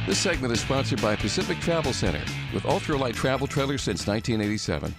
This segment is sponsored by Pacific Travel Center, with ultralight travel trailers since 1987.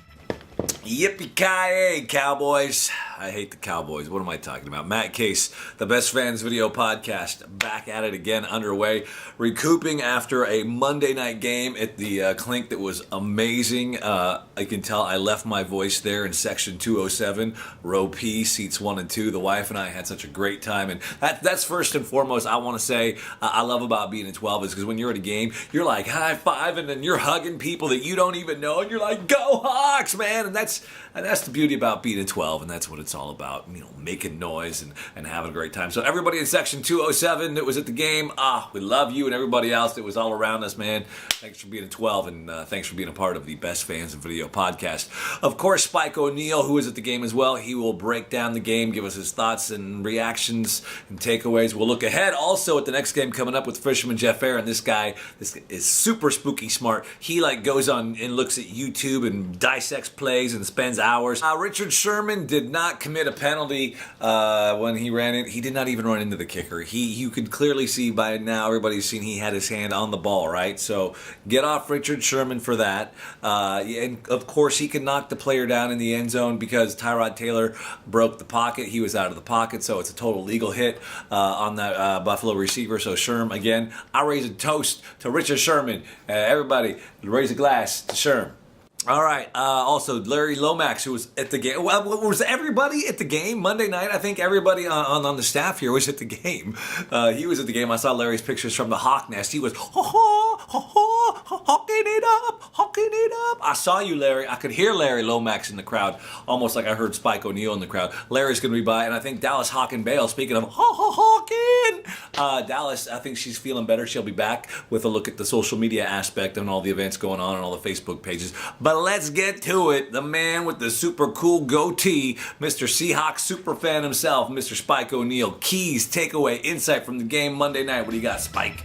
Yippee-ki-yay, Cowboys. I hate the Cowboys. What am I talking about? Matt Case, the Best Fans Video Podcast, back at it again, underway. Recouping after a Monday night game at the Clink that was amazing. I can tell I left my voice there in section 207, row P, seats 1 and 2. The wife and I had such a great time. And that's first and foremost, I want to say, I love about being in 12 is because when you're at a game, you're like high-fiving and you're hugging people that you don't even know. And you're like, go Hawks, man. And that's the beauty about being in 12, and that's what it's all about, making noise and having a great time. So everybody in section 207 that was at the game, we love you, and everybody else that was all around us, man. Thanks for being in 12, and thanks for being a part of the Best Fans of Video podcast. Of course, Spike O'Neill, who is at the game as well, he will break down the game, give us his thoughts and reactions and takeaways. We'll look ahead also at the next game coming up with Fisherman Jeff Aaron. This is super spooky smart. He goes on and looks at YouTube and dissects plays and spends hours. Richard Sherman did not commit a penalty when he ran it. He did not even run into the kicker. You could clearly see by now, everybody's seen he had his hand on the ball, right? So get off Richard Sherman for that. And of course, he could knock the player down in the end zone because Tyrod Taylor broke the pocket. He was out of the pocket, so it's a total legal hit on that Buffalo receiver. So Sherm, again, I raise a toast to Richard Sherman. Everybody, raise a glass to Sherm. All right. Also, Larry Lomax, who was at the game. Well, was everybody at the game Monday night? I think everybody on the staff here was at the game. He was at the game. I saw Larry's pictures from the Hawk Nest. He was hawking it up. I saw you, Larry. I could hear Larry Lomax in the crowd, almost like I heard Spike O'Neill in the crowd. Larry's going to be by, and I think Dallas Hawkin Bale, speaking of Hawkin, Dallas, I think she's feeling better. She'll be back with a look at the social media aspect and all the events going on and all the Facebook pages. But let's get to it. The man with the super cool goatee, Mr. Seahawks superfan himself, Mr. Spike O'Neill. Keys, takeaway, insight from the game Monday night. What do you got, Spike?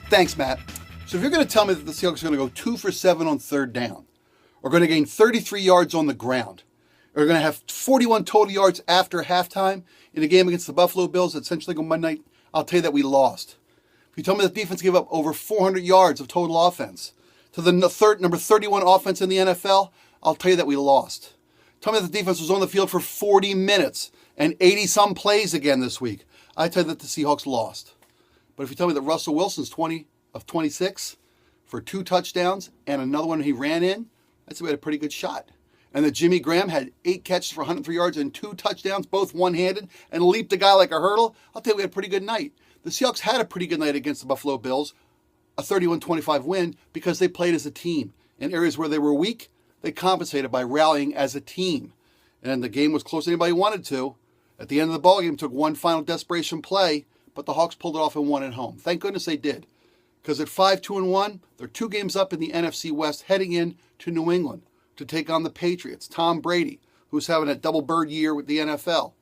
Thanks, Matt. So if you're going to tell me that the Seahawks are going to go 2 for 7 on third down, or going to gain 33 yards on the ground, or going to have 41 total yards after halftime in a game against the Buffalo Bills that essentially go Monday night, I'll tell you that we lost. If you tell me the defense gave up over 400 yards of total offense to the number 31 offense in the NFL, I'll tell you that we lost. Tell me that the defense was on the field for 40 minutes and 80-some plays again this week, I tell you that the Seahawks lost. But if you tell me that Russell Wilson's 20 of 26 for 2 touchdowns and another one he ran in, I'd say we had a pretty good shot. And that Jimmy Graham had 8 catches for 103 yards and 2 touchdowns, both one-handed, and leaped a guy like a hurdle, I'll tell you we had a pretty good night. The Seahawks had a pretty good night against the Buffalo Bills, a 31-25 win, because they played as a team. In areas where they were weak, they compensated by rallying as a team. And the game was closer than anybody wanted to. At the end of the ballgame, took one final desperation play, but the Hawks pulled it off and won at home. Thank goodness they did. Because at 5-2-1, they're 2 games up in the NFC West, heading in to New England to take on the Patriots. Tom Brady, who's having a double bird year with the NFL.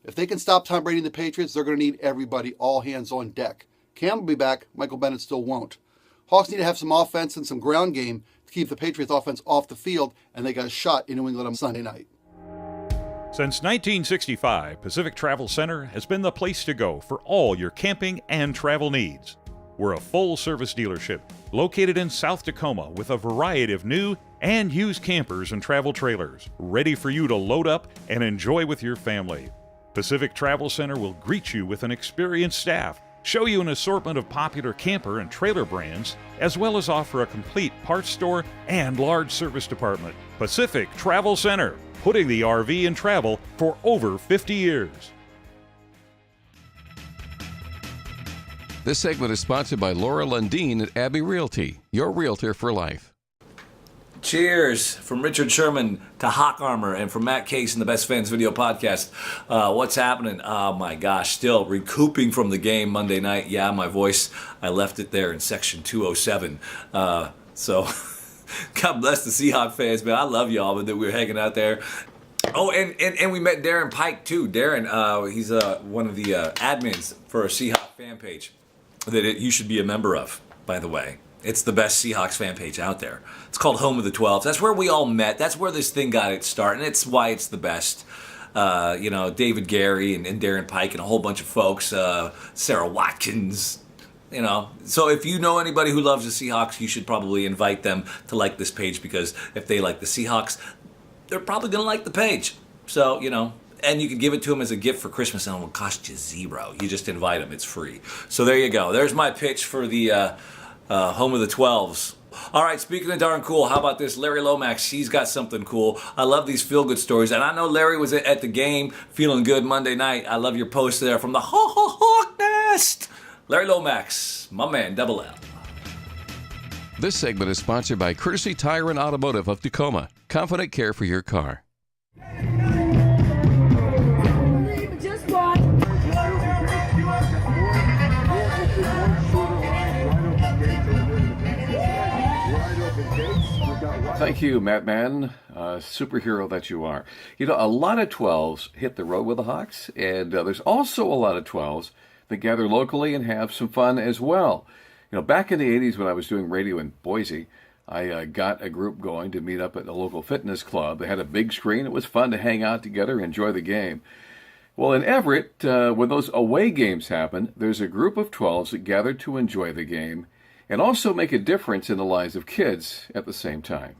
If they can stop Tom Brady and the Patriots, they're going to need everybody, all hands on deck. Cam will be back. Michael Bennett still won't. Hawks need to have some offense and some ground game to keep the Patriots offense off the field, and they got a shot in New England on Sunday night. Since 1965, Pacific Travel Center has been the place to go for all your camping and travel needs. We're a full-service dealership located in South Tacoma with a variety of new and used campers and travel trailers, ready for you to load up and enjoy with your family. Pacific Travel Center will greet you with an experienced staff, show you an assortment of popular camper and trailer brands, as well as offer a complete parts store and large service department. Pacific Travel Center, putting the RV in travel for over 50 years. This segment is sponsored by Laura Lundeen at Abbey Realty, your realtor for life. Cheers from Richard Sherman to Hawk Armor and from Matt Case in the Best Fans Video Podcast. What's happening? Oh my gosh, still recouping from the game Monday night. Yeah, my voice, I left it there in section 207. So God bless the Seahawk fans, man. I love y'all, but we were hanging out there. Oh, and we met Darren Pike too. Darren, he's one of the admins for a Seahawk fan page that you should be a member of, by the way. It's the best Seahawks fan page out there. It's called Home of the 12s. That's where we all met. That's where this thing got its start, and it's why it's the best. David Gary and Darren Pike and a whole bunch of folks, Sarah Watkins, You know, so if you know anybody who loves the Seahawks, you should probably invite them to like this page, because if they like the Seahawks, they're probably going to like the page. So, you know, and you can give it to them as a gift for Christmas, and it will cost you $0. You just invite them. It's free. So there you go. There's my pitch for the home of the 12s. All right, speaking of darn cool, how about this? Larry Lomax, she's got something cool. I love these feel-good stories. And I know Larry was at the game feeling good Monday night. I love your post there from the Hawk Nest. Larry Lomax, my man, Double L. This segment is sponsored by Courtesy Tire and Automotive of Tacoma. Confident care for your car. Just watch. Thank you, Matt Man, superhero that you are. You know, a lot of 12s hit the road with the Hawks, and there's also a lot of 12s that gather locally and have some fun as well. You know, back in the 80s when I was doing radio in Boise, I got a group going to meet up at a local fitness club. They had a big screen. It was fun to hang out together and enjoy the game. Well, in Everett, when those away games happen, there's a group of 12s that gather to enjoy the game and also make a difference in the lives of kids at the same time.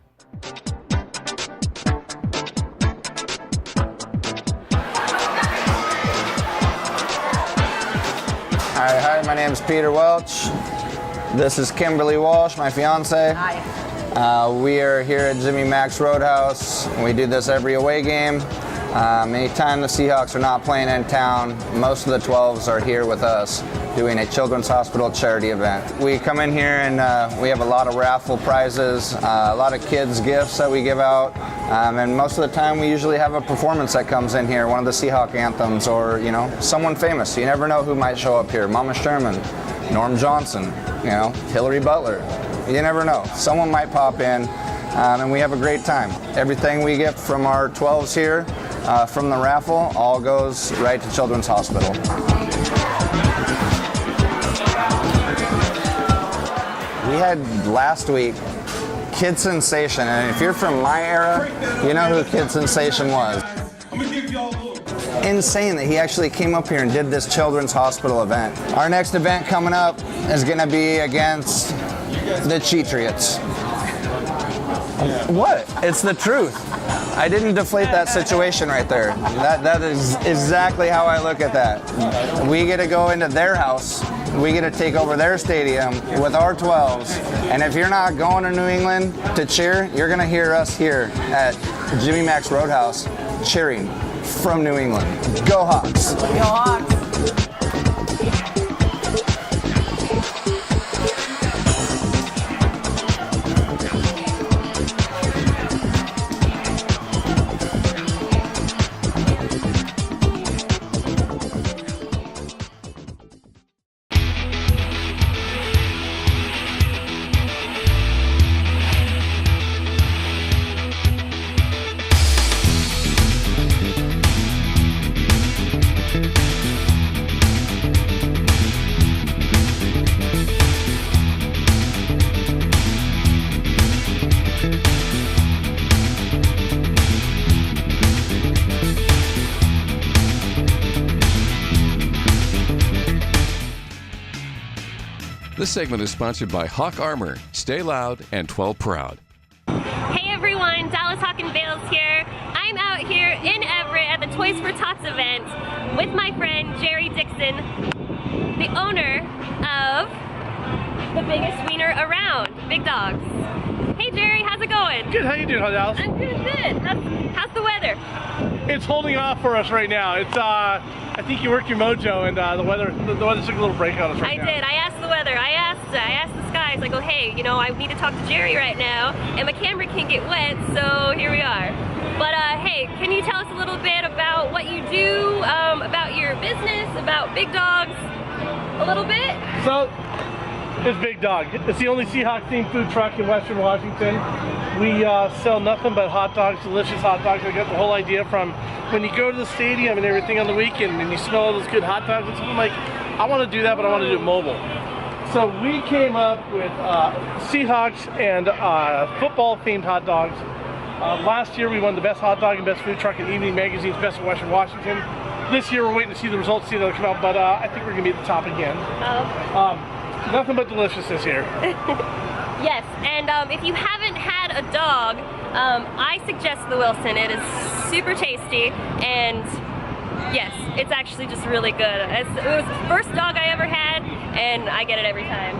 Hi, my name is Peter Welch. This is Kimberly Walsh, my fiance. Hi. We are here at Jimmy Macs Roadhouse. We do this every away game. Anytime the Seahawks are not playing in town, most of the 12s are here with us doing a Children's Hospital charity event. We come in here and we have a lot of raffle prizes, a lot of kids' gifts that we give out, and most of the time we usually have a performance that comes in here, one of the Seahawk anthems, or, you know, someone famous. You never know who might show up here. Mama Sherman, Norm Johnson, you know, Hillary Butler. You never know. Someone might pop in, and we have a great time. Everything we get from our 12s here, from the raffle, all goes right to Children's Hospital. We had last week Kid Sensation, and if you're from my era, you know who Kid Sensation was. Insane that he actually came up here and did this Children's Hospital event. Our next event coming up is going to be against the Cheatriots. What? It's the truth. I didn't deflate that situation right there. That is exactly how I look at that. We get to go into their house. We get to take over their stadium with our 12s. And if you're not going to New England to cheer, you're going to hear us here at Jimmy Macs Roadhouse cheering from New England. Go Hawks. Go Hawks. This segment is sponsored by Hawk Armor. Stay loud and 12 proud. Hey everyone, Dallas Hawk and Bales here. I'm out here in Everett at the Toys for Tots event with my friend Jerry Dixon, the owner of the biggest wiener around, Big Dogs. Hey Jerry, how's it going? Good, how you doing, Dallas? I'm doing good. How's the weather? It's holding off for us right now. It's I think you worked your mojo, and the weather took a little break on us right now. I did. I asked the weather. I asked the skies. I go, hey, you know, I need to talk to Jerry right now, and my camera can get wet, so here we are. But hey, can you tell us a little bit about what you do, about your business, about Big Dogs, a little bit? So, it's Big Dog. It's the only Seahawks-themed food truck in Western Washington. We sell nothing but hot dogs, delicious hot dogs. I got the whole idea from when you go to the stadium and everything on the weekend and you smell all those good hot dogs. It's like, I want to do that, but I want to do it mobile. So we came up with Seahawks and football-themed hot dogs. Last year we won the best hot dog and best food truck in Evening Magazine's Best of Western Washington. This year we're waiting to see the results, see if they'll come out, but I think we're going to be at the top again. Oh. Nothing but deliciousness here. Yes, and if you haven't had a dog, I suggest the Wilson. It is super tasty, and yes, it's actually just really good. It was the first dog I ever had, and I get it every time.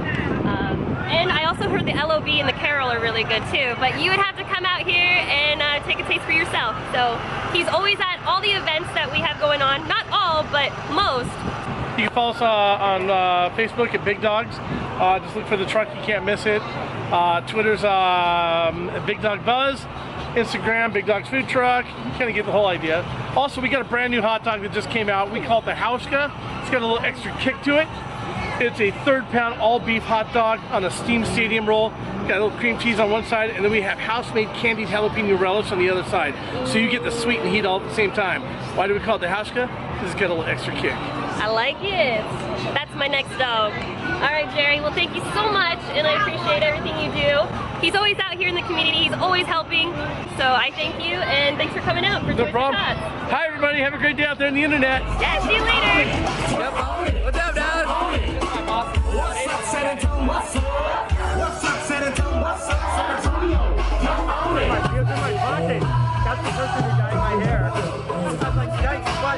And I also heard the LOB and the Carol are really good too, but you would have to come out here and take a taste for yourself. So he's always at all the events that we have going on. Not all, but most. You can follow us on Facebook at Big Dogs. Just look for the truck, you can't miss it. Twitter's Big Dog Buzz. Instagram, Big Dog's Food Truck. You kind of get the whole idea. Also, we got a brand new hot dog that just came out. We call it the Hauschka. It's got a little extra kick to it. It's a 3rd-pound all-beef hot dog on a steamed stadium roll. Got a little cream cheese on one side, and then we have house-made candied jalapeno relish on the other side. So you get the sweet and heat all at the same time. Why do we call it the Hauschka? Because it's got a little extra kick. I like it. That's my next dog. All right, Jerry. Well, thank you so much, and I appreciate everything you do. He's always out here in the community. He's always helping. So I thank you, and thanks for coming out for No Toys problem. for Tots. Hi, everybody. Have a great day out there on the internet. Yeah, see you later. What's up, Dad? What's up, San Antonio? What's up? What's up, San Antonio? What's up, San Antonio? You own it. That's the person who dyed my hair. I was like, yikes, what?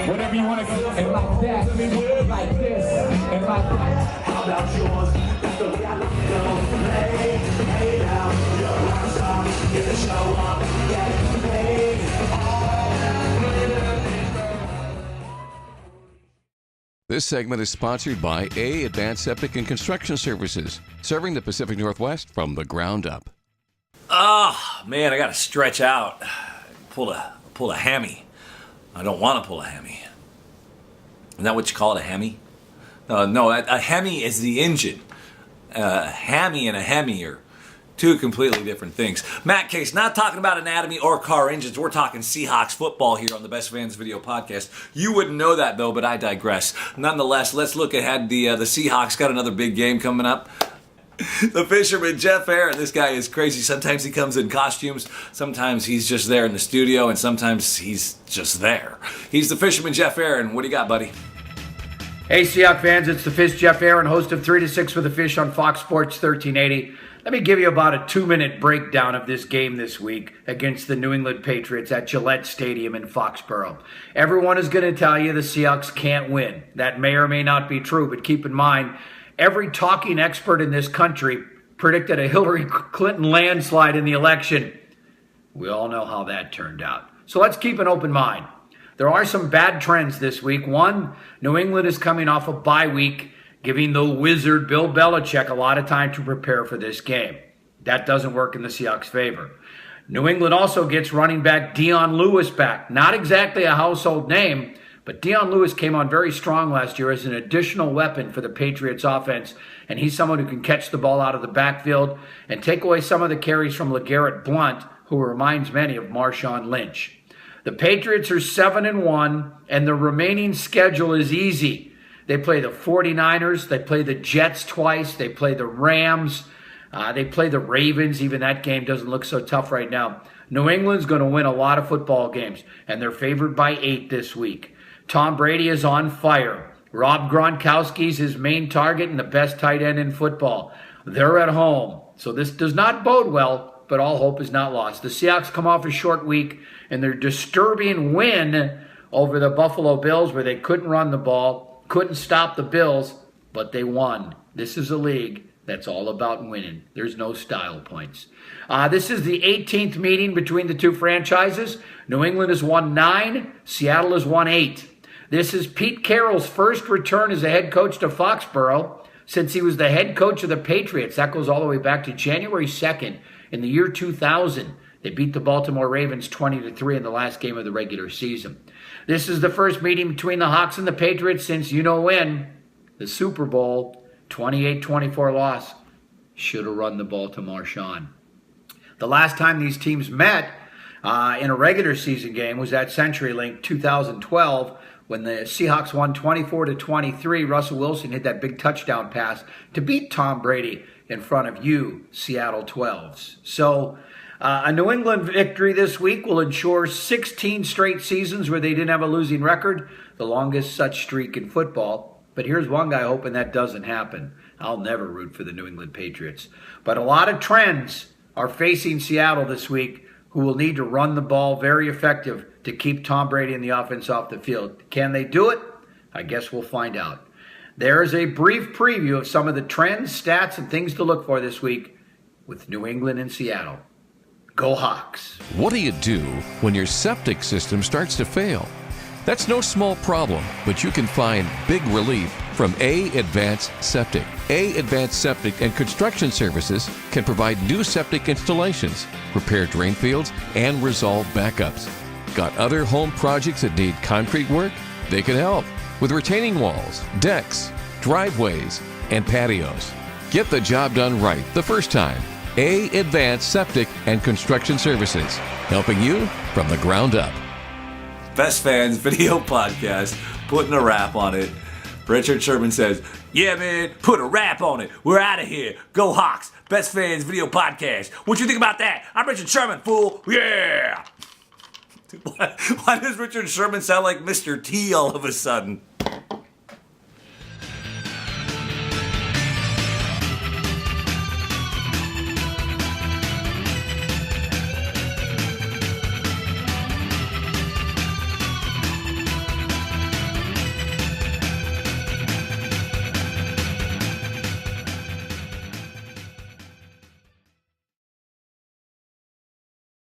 Whatever you want to do, and like that, like this, and like that. How about yours? That's the way I look at them. Lay down, you're a rock star. Get the show up, get paid. This segment is sponsored by A Advanced Septic and Construction Services, serving the Pacific Northwest from the ground up. Ah, man, I got to stretch out. Pull a hammy. I don't want to pull a hammy. Isn't that what you call it, a hammy? No, a Hemi is the engine. A Hammy and a Hemi are two completely different things. Matt Case, not talking about anatomy or car engines. We're talking Seahawks football here on the Best Fans Video Podcast. You wouldn't know that, though, but I digress. Nonetheless, let's look ahead. The Seahawks got another big game coming up. The fisherman, Jeff Aaron. This guy is crazy. Sometimes he comes in costumes. Sometimes he's just there in the studio. And sometimes he's just there. He's the fisherman, Jeff Aaron. What do you got, buddy? Hey, Seahawks fans, it's the Fish, Jeff Aaron, host of 3 to 6 with the Fish on Fox Sports 1380. Let me give you about a 2-minute breakdown of this game this week against the New England Patriots at Gillette Stadium in Foxborough. Everyone is going to tell you the Seahawks can't win. That may or may not be true, but keep in mind, every talking expert in this country predicted a Hillary Clinton landslide in the election. We all know how that turned out. So let's keep an open mind. There are some bad trends this week. One, New England is coming off a bye week, giving the wizard Bill Belichick a lot of time to prepare for this game. That doesn't work in the Seahawks' favor. New England also gets running back Dion Lewis back. Not exactly a household name, but Dion Lewis came on very strong last year as an additional weapon for the Patriots offense, and he's someone who can catch the ball out of the backfield and take away some of the carries from LeGarrette Blount, who reminds many of Marshawn Lynch. The Patriots are 7-1, and the remaining schedule is easy. They play the 49ers, they play the Jets twice, they play the Rams, they play the Ravens. Even that game doesn't look so tough right now. New England's going to win a lot of football games, and they're favored by 8 this week. Tom Brady is on fire. Rob Gronkowski's his main target and the best tight end in football. They're at home, so this does not bode well, but all hope is not lost. The Seahawks come off a short week, and their disturbing win over the Buffalo Bills, where they couldn't run the ball, couldn't stop the Bills, but they won. This is a league that's all about winning. There's no style points. This is the 18th meeting between the two franchises. New England has won 9. Seattle has won 8. This is Pete Carroll's first return as a head coach to Foxborough since he was the head coach of the Patriots. That goes all the way back to January 2nd in the year 2000. They beat the Baltimore Ravens 20-3 in the last game of the regular season. This is the first meeting between the Hawks and the Patriots since you know when. The Super Bowl, 28-24 loss. Should have run the ball to Marshawn. The last time these teams met in a regular season game was at CenturyLink 2012 when the Seahawks won 24-23. Russell Wilson hit that big touchdown pass to beat Tom Brady in front of you, Seattle 12s. So A New England victory this week will ensure 16 straight seasons where they didn't have a losing record, the longest such streak in football. But here's one guy hoping that doesn't happen. I'll never root for the New England Patriots. But a lot of trends are facing Seattle this week, who will need to run the ball very effective to keep Tom Brady and the offense off the field. Can they do it? I guess we'll find out. There is a brief preview of some of the trends, stats, and things to look for this week with New England and Seattle. Go Hawks. What do you do when your septic system starts to fail? That's no small problem, but you can find big relief from Advanced Septic. Advanced Septic and Construction Services can provide new septic installations, repair drain fields, and resolve backups. Got other home projects that need concrete work? They can help with retaining walls, decks, driveways, and patios. Get the job done right the first time. Advanced Septic and Construction Services, helping you from the ground up. Best Fans Video Podcast, putting a wrap on it. Richard Sherman says, yeah, man, put a wrap on it. We're out of here. Go Hawks. Best Fans Video Podcast. What you think about that? I'm Richard Sherman, fool. Yeah. Why does Richard Sherman sound like Mr. T all of a sudden?